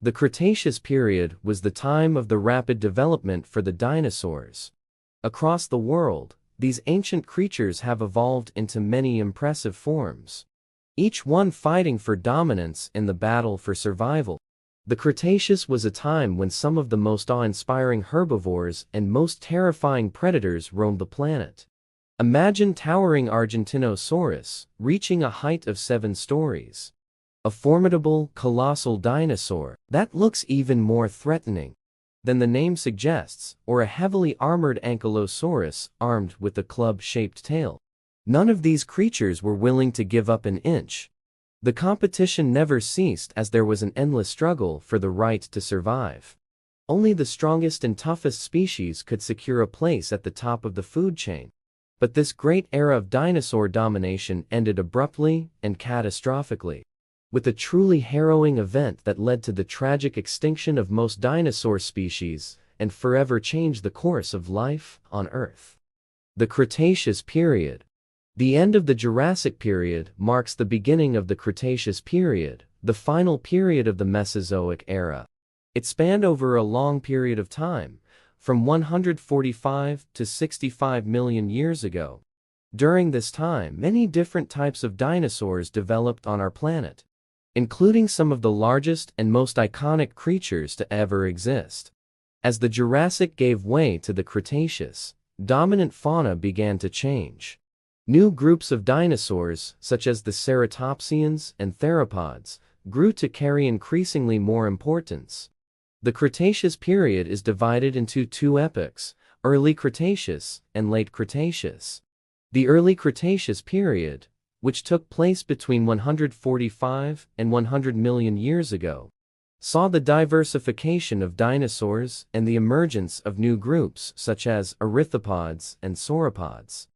The Cretaceous period was the time of the rapid development for the dinosaurs. Across the world, these ancient creatures have evolved into many impressive forms, each one fighting for dominance in the battle for survival. The Cretaceous was a time when some of the most awe-inspiring herbivores and most terrifying predators roamed the planet. Imagine towering Argentinosaurus, reaching a height of 7 stories. A formidable, colossal dinosaur that looks even more threatening than the name suggests, or a heavily armored ankylosaurus armed with a club-shaped tail. None of these creatures were willing to give up an inch. The competition never ceased as there was an endless struggle for the right to survive. Only the strongest and toughest species could secure a place at the top of the food chain. But this great era of dinosaur domination ended abruptly and catastrophically, with a truly harrowing event that led to the tragic extinction of most dinosaur species and forever changed the course of life on Earth. The Cretaceous Period. The end of the Jurassic period marks the beginning of the Cretaceous period, the final period of the Mesozoic era. It spanned over a long period of time, from 145 to 65 million years ago. During this time, many different types of dinosaurs developed on our planet, including some of the largest and most iconic creatures to ever exist. As the Jurassic gave way to the Cretaceous, dominant fauna began to change. New groups of dinosaurs, such as the ceratopsians and theropods, grew to carry increasingly more importance. The Cretaceous period is divided into 2 epochs, Early Cretaceous and Late Cretaceous. The Early Cretaceous period, which took place between 145 and 100 million years ago, saw the diversification of dinosaurs and the emergence of new groups such as arthropods and sauropods.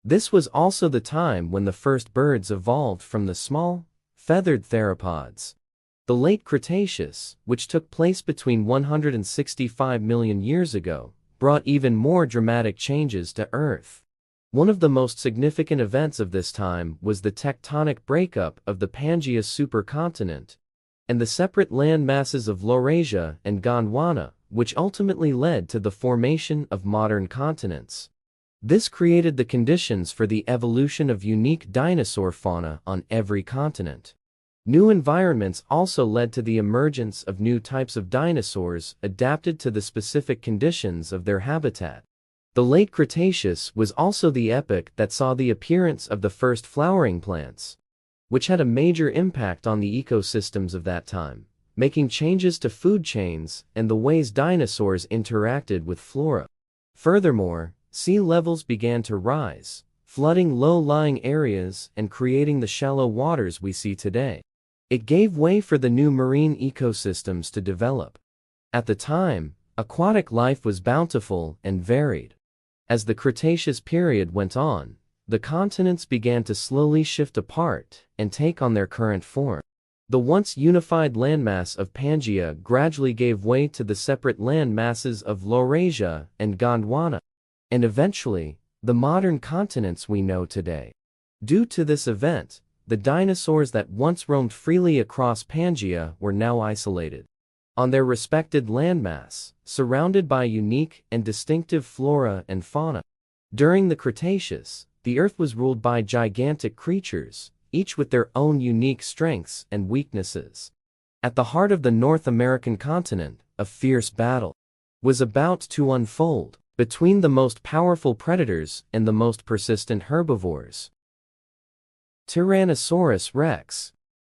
This was also the time when the first birds evolved from the small, feathered theropods. The Late Cretaceous, which took place between 165 million years ago, brought even more dramatic changes to Earth. One of the most significant events of this time was the tectonic breakup of the Pangaea supercontinent and the separate land masses of Laurasia and Gondwana, which ultimately led to the formation of modern continents. This created the conditions for the evolution of unique dinosaur fauna on every continent. New environments also led to the emergence of new types of dinosaurs adapted to the specific conditions of their habitat. The Late Cretaceous was also the epoch that saw the appearance of the first flowering plants, which had a major impact on the ecosystems of that time, making changes to food chains and the ways dinosaurs interacted with flora. Furthermore, sea levels began to rise, flooding low-lying areas and creating the shallow waters we see today. It gave way for the new marine ecosystems to develop. At the time, aquatic life was bountiful and varied. As the Cretaceous period went on, the continents began to slowly shift apart and take on their current form. The once unified landmass of Pangaea gradually gave way to the separate land masses of Laurasia and Gondwana, and eventually, the modern continents we know today. Due to this event, the dinosaurs that once roamed freely across Pangaea were now isolated on their respected landmass, surrounded by unique and distinctive flora and fauna. During the Cretaceous, the Earth was ruled by gigantic creatures, each with their own unique strengths and weaknesses. At the heart of the North American continent, a fierce battle was about to unfold between the most powerful predators and the most persistent herbivores. Tyrannosaurus rex.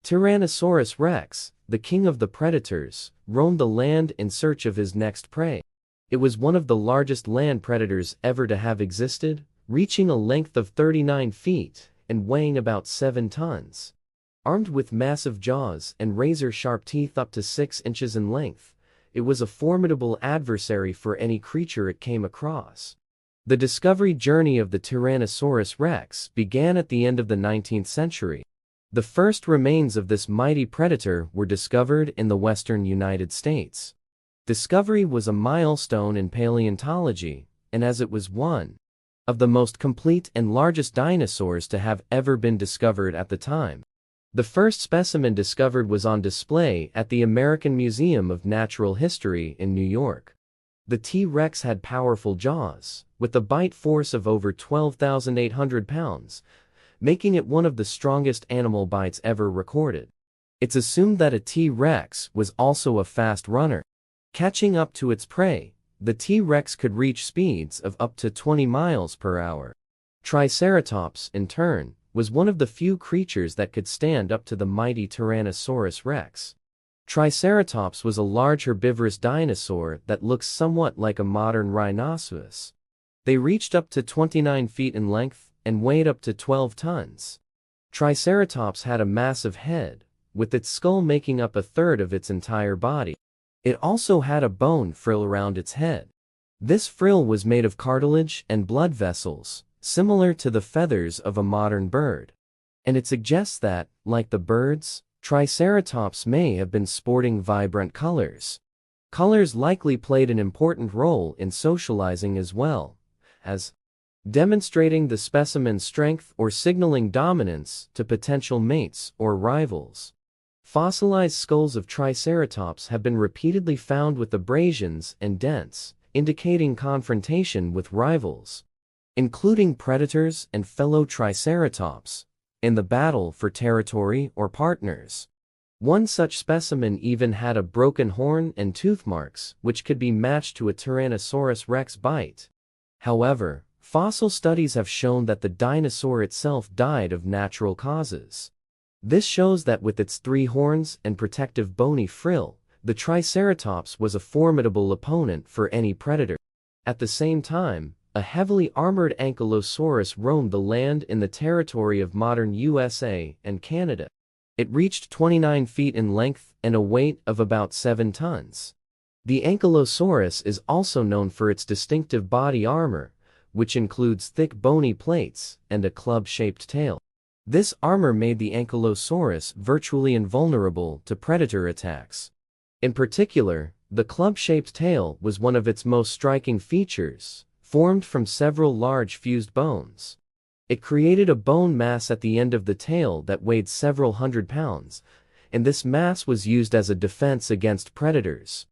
Tyrannosaurus rex, the king of the predators, roamed the land in search of his next prey. It was one of the largest land predators ever to have existed, reaching a length of 39 feet and weighing about 7 tons. Armed with massive jaws and razor-sharp teeth up to 6 inches in length, it was a formidable adversary for any creature it came across. The discovery journey of the Tyrannosaurus rex began at the end of the 19th century. The first remains of this mighty predator were discovered in the western United States. Discovery was a milestone in paleontology, and as it was one of the most complete and largest dinosaurs to have ever been discovered at the time, The first specimen discovered was on display at the American Museum of Natural History in New York. The T-Rex had powerful jaws, with a bite force of over 12,800 pounds, making it one of the strongest animal bites ever recorded. It's assumed that a T-Rex was also a fast runner. Catching up to its prey, the T-Rex could reach speeds of up to 20 miles per hour. Triceratops, in turn, was one of the few creatures that could stand up to the mighty Tyrannosaurus rex. Triceratops was a large herbivorous dinosaur that looks somewhat like a modern rhinoceros. They reached up to 29 feet in length and weighed up to 12 tons. Triceratops had a massive head, with its skull making up a third of its entire body. It also had a bone frill around its head. This frill was made of cartilage and blood vessels, similar to the feathers of a modern bird. And it suggests that, like the birds, Triceratops may have been sporting vibrant colors. Colors likely played an important role in socializing as well as demonstrating the specimen's strength or signaling dominance to potential mates or rivals. Fossilized skulls of Triceratops have been repeatedly found with abrasions and dents, indicating confrontation with rivals, including predators and fellow Triceratops, in the battle for territory or partners. One such specimen even had a broken horn and tooth marks, which could be matched to a Tyrannosaurus rex bite. However, fossil studies have shown that the dinosaur itself died of natural causes. This shows that with its 3 horns and protective bony frill, the Triceratops was a formidable opponent for any predator. At the same time, a heavily armored ankylosaurus roamed the land in the territory of modern USA and Canada. It reached 29 feet in length and a weight of about 7 tons. The ankylosaurus is also known for its distinctive body armor, which includes thick bony plates and a club-shaped tail. This armor made the ankylosaurus virtually invulnerable to predator attacks. In particular, the club-shaped tail was one of its most striking features, formed from several large fused bones. It created a bone mass at the end of the tail that weighed several hundred pounds, and this mass was used as a defense against predators.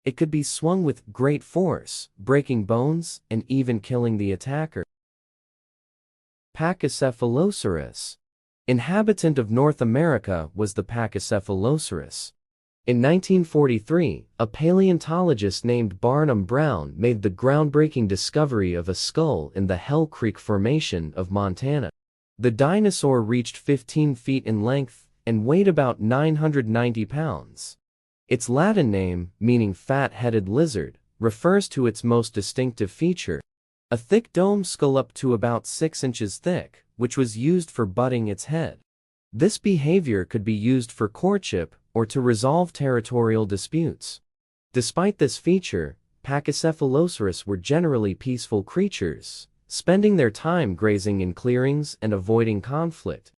It could be swung with great force, breaking bones and even killing the attacker. Pachycephalosaurus. Inhabitant of North America was the Pachycephalosaurus. In 1943, a paleontologist named Barnum Brown made the groundbreaking discovery of a skull in the Hell Creek Formation of Montana. The dinosaur reached 15 feet in length and weighed about 990 pounds. Its Latin name, meaning fat-headed lizard, refers to its most distinctive feature, a thick dome skull up to about 6 inches thick, which was used for butting its head. This behavior could be used for courtship or to resolve territorial disputes. Despite this feature, Pachycephalosaurus were generally peaceful creatures, spending their time grazing in clearings and avoiding conflict.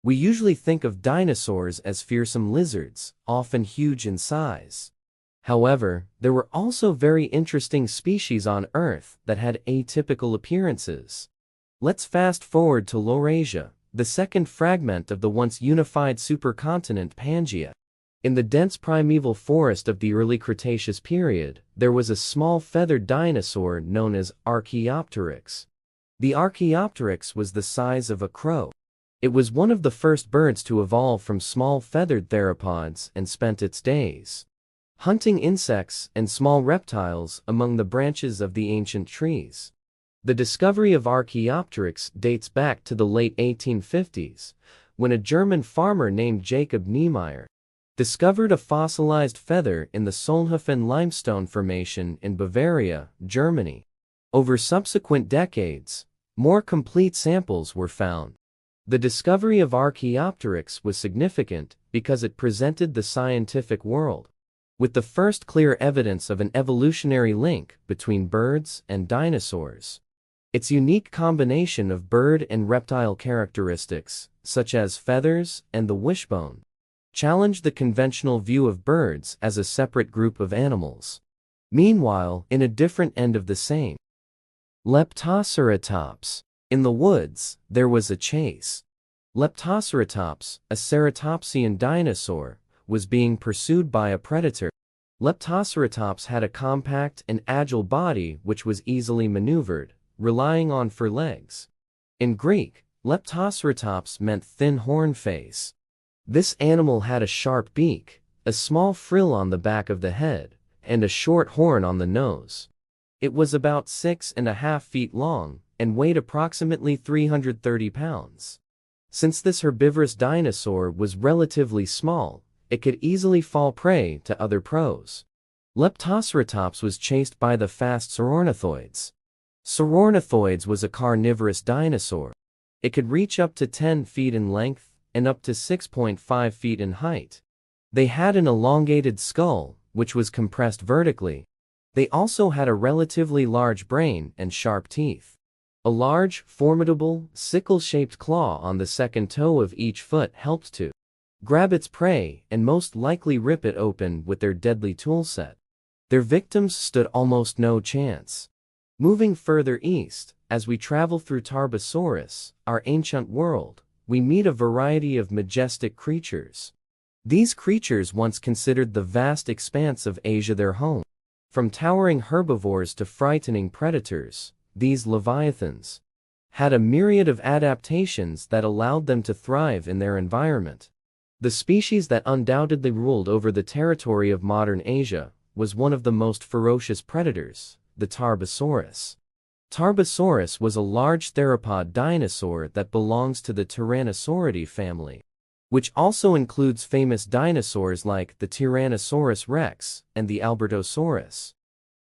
We usually think of dinosaurs as fearsome lizards, often huge in size. However, there were also very interesting species on Earth that had atypical appearances. Let's fast forward to Laurasia, the second fragment of the once unified supercontinent Pangaea. In the dense primeval forest of the early Cretaceous period, there was a small feathered dinosaur known as Archaeopteryx. The Archaeopteryx was the size of a crow. It was one of the first birds to evolve from small feathered theropods and spent its days hunting insects and small reptiles among the branches of the ancient trees. The discovery of Archaeopteryx dates back to the late 1850s, when a German farmer named Jacob Niemeyer discovered a fossilized feather in the Solnhofen limestone formation in Bavaria, Germany. Over subsequent decades, more complete samples were found. The discovery of Archaeopteryx was significant because it presented the scientific world with the first clear evidence of an evolutionary link between birds and dinosaurs. Its unique combination of bird and reptile characteristics, such as feathers and the wishbone, challenged the conventional view of birds as a separate group of animals. Meanwhile, in a different end of the same Leptoceratops. In the woods, there was a chase. Leptoceratops, a ceratopsian dinosaur, was being pursued by a predator. Leptoceratops had a compact and agile body which was easily maneuvered, relying on four legs. In Greek, Leptoceratops meant thin horn face. This animal had a sharp beak, a small frill on the back of the head, and a short horn on the nose. It was about 6.5 feet long and weighed approximately 330 pounds. Since this herbivorous dinosaur was relatively small, it could easily fall prey to other pros. Leptoceratops was chased by the fast Saurornithoids. Saurornithoids was a carnivorous dinosaur. It could reach up to 10 feet in length and up to 6.5 feet in height. They had an elongated skull, which was compressed vertically. They also had a relatively large brain and sharp teeth. A large, formidable, sickle-shaped claw on the second toe of each foot helped to grab its prey and most likely rip it open with their deadly toolset. Their victims stood almost no chance. Moving further east, as we travel through Tarbosaurus, our ancient world, we meet a variety of majestic creatures. These creatures once considered the vast expanse of Asia their home. From towering herbivores to frightening predators, these leviathans had a myriad of adaptations that allowed them to thrive in their environment. The species that undoubtedly ruled over the territory of modern Asia was one of the most ferocious predators, the Tarbosaurus. Tarbosaurus was a large theropod dinosaur that belongs to the Tyrannosauridae family, which also includes famous dinosaurs like the Tyrannosaurus rex and the Albertosaurus.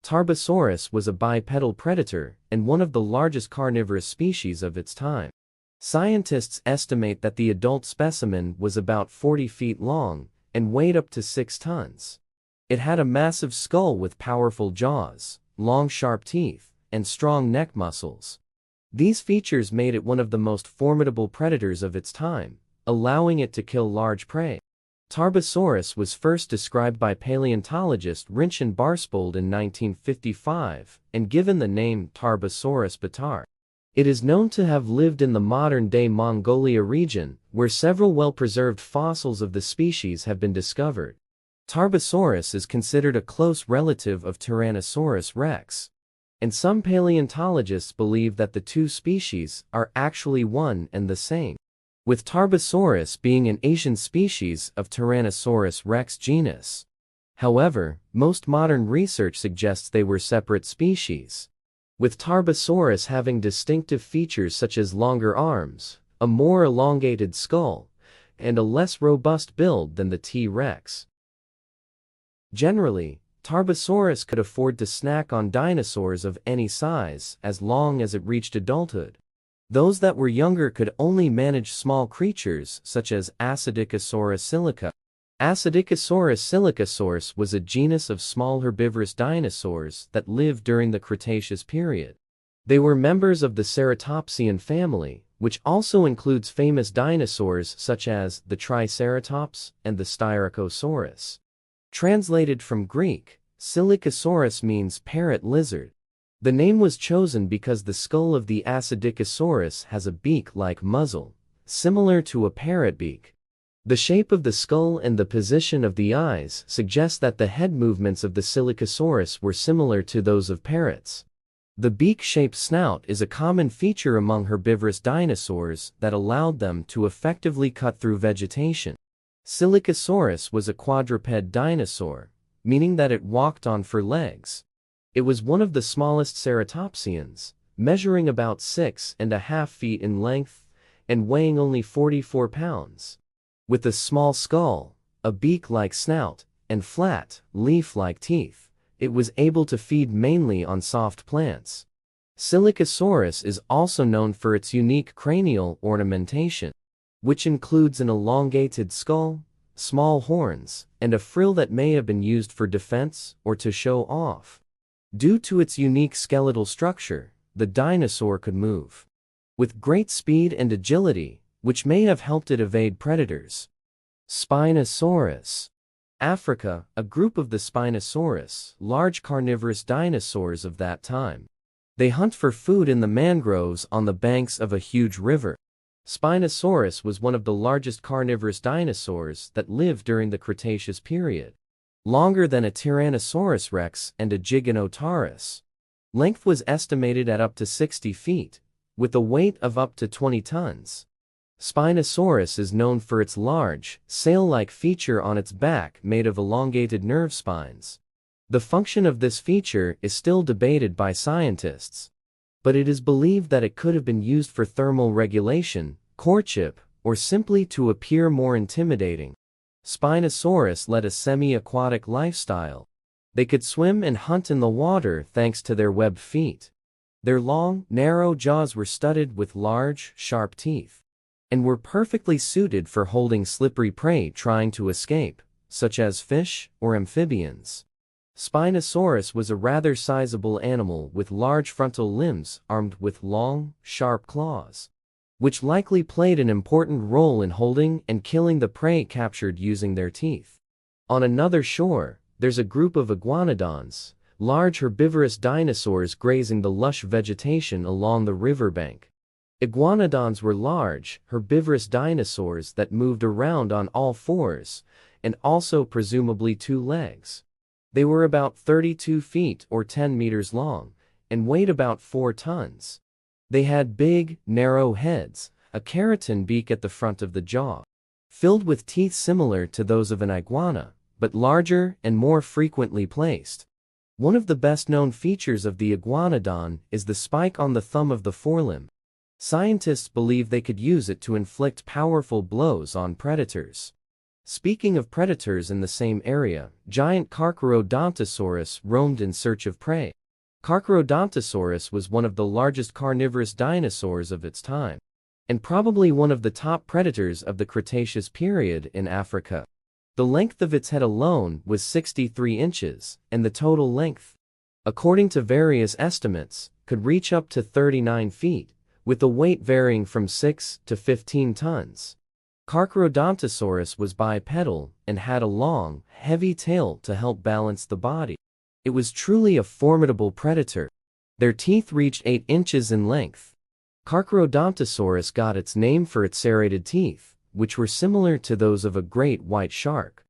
Tarbosaurus was a bipedal predator and one of the largest carnivorous species of its time. Scientists estimate that the adult specimen was about 40 feet long and weighed up to 6 tons. It had a massive skull with powerful jaws, long sharp teeth, and strong neck muscles. These features made it one of the most formidable predators of its time, allowing it to kill large prey. Tarbosaurus was first described by paleontologist Rinchen Barspold in 1955 and given the name Tarbosaurus batar. It is known to have lived in the modern-day Mongolia region, where several well-preserved fossils of the species have been discovered. Tarbosaurus is considered a close relative of Tyrannosaurus rex, and some paleontologists believe that the two species are actually one and the same, with Tarbosaurus being an Asian species of Tyrannosaurus rex genus. However, most modern research suggests they were separate species, with Tarbosaurus having distinctive features such as longer arms, a more elongated skull, and a less robust build than the T-Rex. Generally, Tarbosaurus could afford to snack on dinosaurs of any size as long as it reached adulthood. Those that were younger could only manage small creatures such as Acidicosaurus silica. Acidicosaurus silicosaurus was a genus of small herbivorous dinosaurs that lived during the Cretaceous period. They were members of the ceratopsian family, which also includes famous dinosaurs such as the Triceratops and the Styracosaurus. Translated from Greek, Silicosaurus means parrot lizard. The name was chosen because the skull of the Acidicosaurus has a beak-like muzzle, similar to a parrot beak. The shape of the skull and the position of the eyes suggest that the head movements of the Silicosaurus were similar to those of parrots. The beak-shaped snout is a common feature among herbivorous dinosaurs that allowed them to effectively cut through vegetation. Silicosaurus was a quadruped dinosaur, meaning that it walked on four legs. It was one of the smallest ceratopsians, measuring about 6.5 feet in length and weighing only 44 pounds. With a small skull, a beak-like snout, and flat, leaf-like teeth, it was able to feed mainly on soft plants. Silicosaurus is also known for its unique cranial ornamentation, which includes an elongated skull, small horns, and a frill that may have been used for defense or to show off. Due to its unique skeletal structure, the dinosaur could move with great speed and agility, which may have helped it evade predators. Spinosaurus. Africa, a group of the Spinosaurus, large carnivorous dinosaurs of that time. They hunt for food in the mangroves on the banks of a huge river. Spinosaurus was one of the largest carnivorous dinosaurs that lived during the Cretaceous period. Longer than a Tyrannosaurus rex and a Giganotaurus. Length was estimated at up to 60 feet, with a weight of up to 20 tons. Spinosaurus is known for its large, sail-like feature on its back made of elongated nerve spines. The function of this feature is still debated by scientists, but it is believed that it could have been used for thermal regulation, courtship, or simply to appear more intimidating. Spinosaurus led a semi-aquatic lifestyle. They could swim and hunt in the water thanks to their webbed feet. Their long, narrow jaws were studded with large, sharp teeth, and were perfectly suited for holding slippery prey trying to escape, such as fish or amphibians. Spinosaurus was a rather sizable animal with large frontal limbs armed with long, sharp claws, which likely played an important role in holding and killing the prey captured using their teeth. On another shore, there's a group of iguanodons, large herbivorous dinosaurs grazing the lush vegetation along the riverbank. Iguanodons were large, herbivorous dinosaurs that moved around on all fours, and also presumably two legs. They were about 32 feet or 10 meters long, and weighed about 4 tons. They had big, narrow heads, a keratin beak at the front of the jaw, filled with teeth similar to those of an iguana, but larger and more frequently placed. One of the best-known features of the iguanodon is the spike on the thumb of the forelimb. Scientists believe they could use it to inflict powerful blows on predators. Speaking of predators in the same area, giant Carcharodontosaurus roamed in search of prey. Carcharodontosaurus was one of the largest carnivorous dinosaurs of its time, and probably one of the top predators of the Cretaceous period in Africa. The length of its head alone was 63 inches, and the total length, according to various estimates, could reach up to 39 feet, with the weight varying from 6 to 15 tons. Carcharodontosaurus was bipedal and had a long, heavy tail to help balance the body. It was truly a formidable predator. Their teeth reached 8 inches in length. Carcharodontosaurus got its name for its serrated teeth, which were similar to those of a great white shark.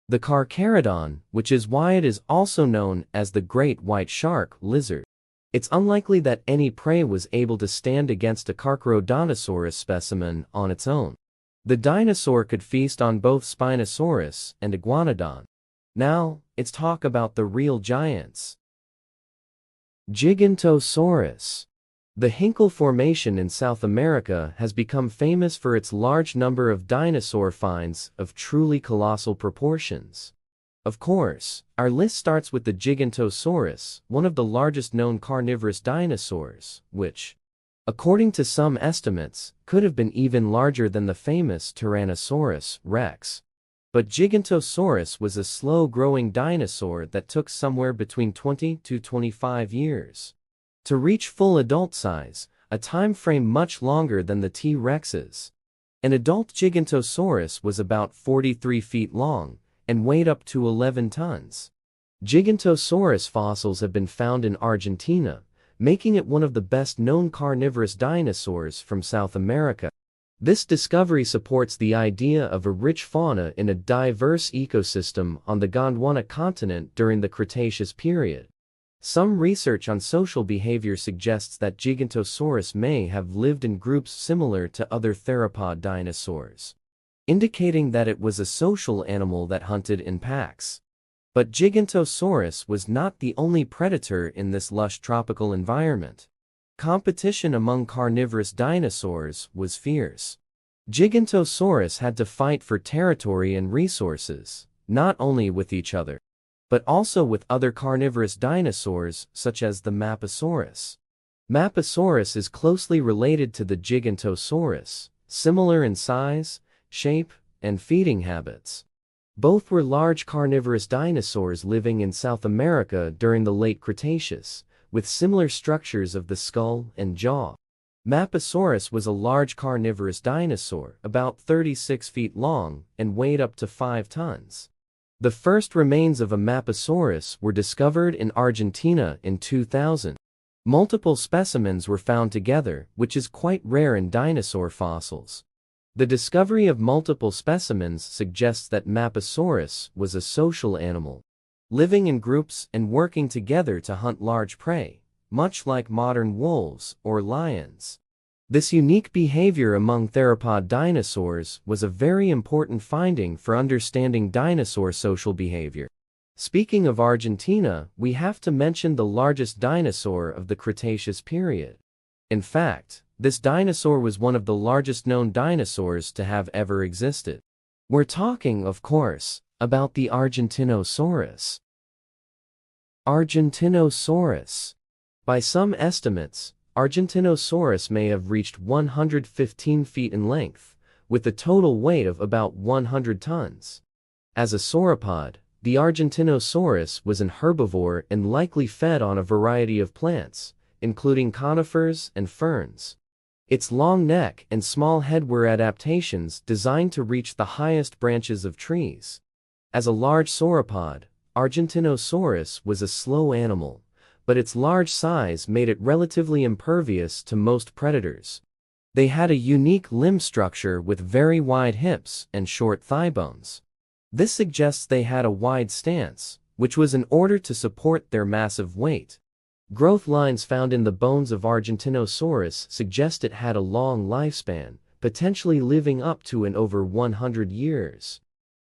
The carcharodon, which is why it is also known as the great white shark lizard. It's unlikely that any prey was able to stand against a Carcharodontosaurus specimen on its own. The dinosaur could feast on both Spinosaurus and Iguanodon. Now, let's talk about the real giants. Gigantosaurus. The Hinkle Formation in South America has become famous for its large number of dinosaur finds of truly colossal proportions. Of course, our list starts with the Gigantosaurus, one of the largest known carnivorous dinosaurs, which, according to some estimates, could have been even larger than the famous Tyrannosaurus rex. But Gigantosaurus was a slow-growing dinosaur that took somewhere between 20 to 25 years to reach full adult size, a time frame much longer than the T-Rexes. An adult Gigantosaurus was about 43 feet long and weighed up to 11 tons. Gigantosaurus fossils have been found in Argentina, making it one of the best-known carnivorous dinosaurs from South America. This discovery supports the idea of a rich fauna in a diverse ecosystem on the Gondwana continent during the Cretaceous period. Some research on social behavior suggests that Gigantosaurus may have lived in groups similar to other theropod dinosaurs, indicating that it was a social animal that hunted in packs. But Gigantosaurus was not the only predator in this lush tropical environment. Competition among carnivorous dinosaurs was fierce. Gigantosaurus had to fight for territory and resources, not only with each other, but also with other carnivorous dinosaurs such as the Maposaurus. Maposaurus is closely related to the Gigantosaurus, similar in size, shape, and feeding habits. Both were large carnivorous dinosaurs living in South America during the late Cretaceous, with similar structures of the skull and jaw. Maposaurus was a large carnivorous dinosaur, about 36 feet long, and weighed up to 5 tons. The first remains of a Maposaurus were discovered in Argentina in 2000. Multiple specimens were found together, which is quite rare in dinosaur fossils. The discovery of multiple specimens suggests that Mapasaurus was a social animal, living in groups and working together to hunt large prey, much like modern wolves or lions. This unique behavior among theropod dinosaurs was a very important finding for understanding dinosaur social behavior. Speaking of Argentina, we have to mention the largest dinosaur of the Cretaceous period. In fact, this dinosaur was one of the largest known dinosaurs to have ever existed. We're talking, of course, about the Argentinosaurus. Argentinosaurus. By some estimates, Argentinosaurus may have reached 115 feet in length, with a total weight of about 100 tons. As a sauropod, the Argentinosaurus was an herbivore and likely fed on a variety of plants, including conifers and ferns. Its long neck and small head were adaptations designed to reach the highest branches of trees. As a large sauropod, Argentinosaurus was a slow animal, but its large size made it relatively impervious to most predators. They had a unique limb structure with very wide hips and short thigh bones. This suggests they had a wide stance, which was in order to support their massive weight. Growth lines found in the bones of Argentinosaurus suggest it had a long lifespan, potentially living up to and over 100 years.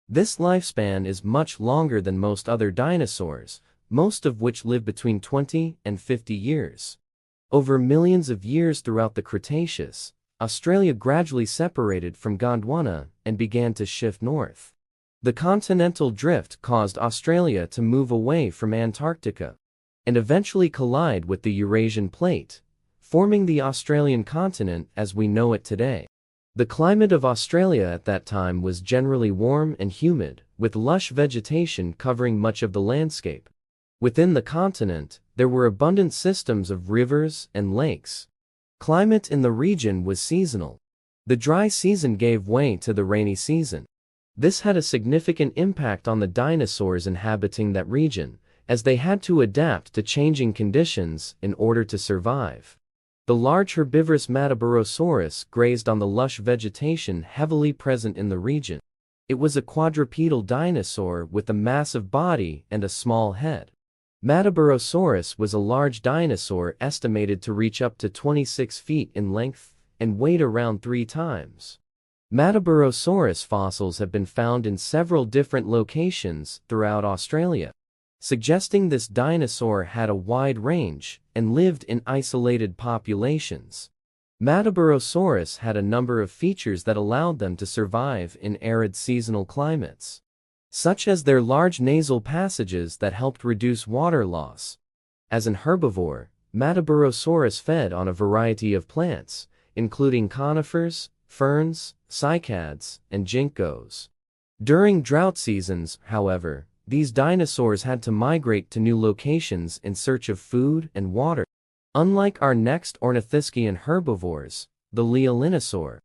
This lifespan is much longer than most other dinosaurs, most of which live between 20 and 50 years. Over millions of years throughout the Cretaceous, Australia gradually separated from Gondwana and began to shift north. The continental drift caused Australia to move away from Antarctica and eventually collide with the Eurasian plate, forming the Australian continent as we know it today. The climate of Australia at that time was generally warm and humid, with lush vegetation covering much of the landscape. Within the continent, there were abundant systems of rivers and lakes. Climate in the region was seasonal. The dry season gave way to the rainy season. This had a significant impact on the dinosaurs inhabiting that region, as they had to adapt to changing conditions in order to survive. The large herbivorous Matabarosaurus grazed on the lush vegetation heavily present in the region. It was a quadrupedal dinosaur with a massive body and a small head. Matabarosaurus was a large dinosaur estimated to reach up to 26 feet in length and weighed around 3 times. Matabarosaurus fossils have been found in several different locations throughout Australia, suggesting this dinosaur had a wide range and lived in isolated populations. Matabarosaurus had a number of features that allowed them to survive in arid seasonal climates, such as their large nasal passages that helped reduce water loss. As an herbivore, Matabarosaurus fed on a variety of plants, including conifers, ferns, cycads, and ginkgos. During drought seasons, however, these dinosaurs had to migrate to new locations in search of food and water. Unlike our next ornithischian herbivores, the Leolinosaur.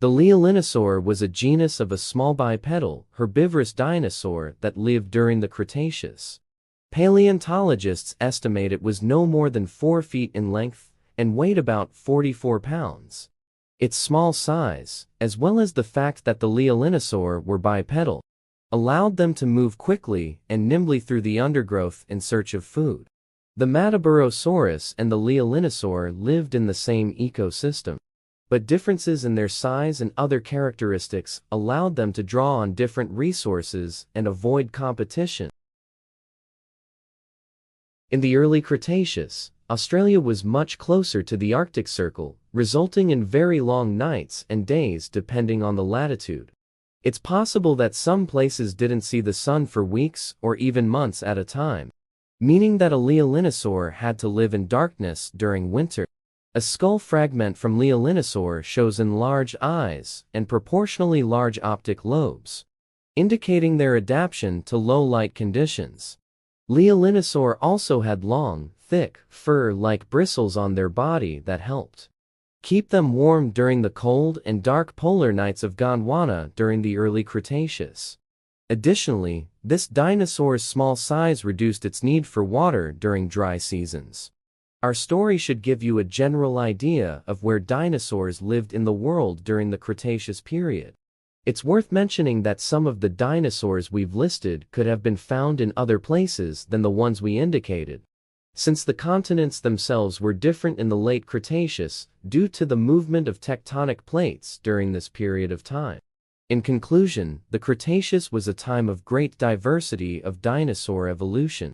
The Leolinosaur was a genus of a small bipedal, herbivorous dinosaur that lived during the Cretaceous. Paleontologists estimate it was no more than 4 feet in length and weighed about 44 pounds. Its small size, as well as the fact that the Leolinosaur were bipedal, allowed them to move quickly and nimbly through the undergrowth in search of food. The Matabarosaurus and the Leolinosaur lived in the same ecosystem, but differences in their size and other characteristics allowed them to draw on different resources and avoid competition. In the early Cretaceous, Australia was much closer to the Arctic Circle, resulting in very long nights and days depending on the latitude. It's possible that some places didn't see the sun for weeks or even months at a time, meaning that a Leolinosaur had to live in darkness during winter. A skull fragment from Leolinosaur shows enlarged eyes and proportionally large optic lobes, indicating their adaptation to low-light conditions. Leolinosaur also had long, thick, fur-like bristles on their body that helped keep them warm during the cold and dark polar nights of Gondwana during the early Cretaceous. Additionally, this dinosaur's small size reduced its need for water during dry seasons. Our story should give you a general idea of where dinosaurs lived in the world during the Cretaceous period. It's worth mentioning that some of the dinosaurs we've listed could have been found in other places than the ones we indicated, since the continents themselves were different in the late Cretaceous due to the movement of tectonic plates during this period of time. In conclusion, the Cretaceous was a time of great diversity of dinosaur evolution.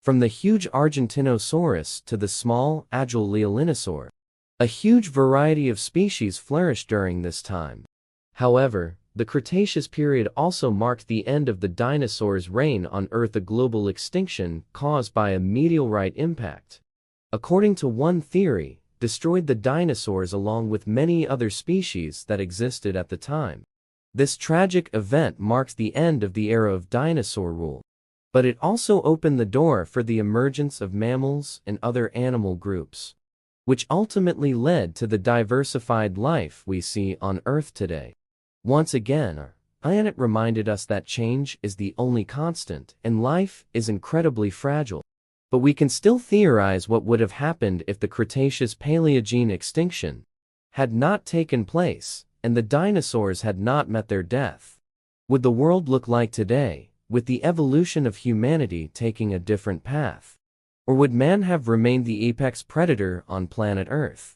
From the huge Argentinosaurus to the small, agile Leolinosaur, a huge variety of species flourished during this time. However, the Cretaceous period also marked the end of the dinosaurs' reign on Earth, a global extinction caused by a meteorite impact, according to one theory, destroyed the dinosaurs along with many other species that existed at the time. This tragic event marks the end of the era of dinosaur rule, but it also opened the door for the emergence of mammals and other animal groups, which ultimately led to the diversified life we see on Earth today. Once again, our planet reminded us that change is the only constant and life is incredibly fragile. But we can still theorize what would have happened if the Cretaceous-Paleogene extinction had not taken place and the dinosaurs had not met their death. Would the world look like today, with the evolution of humanity taking a different path? Or would man have remained the apex predator on planet Earth?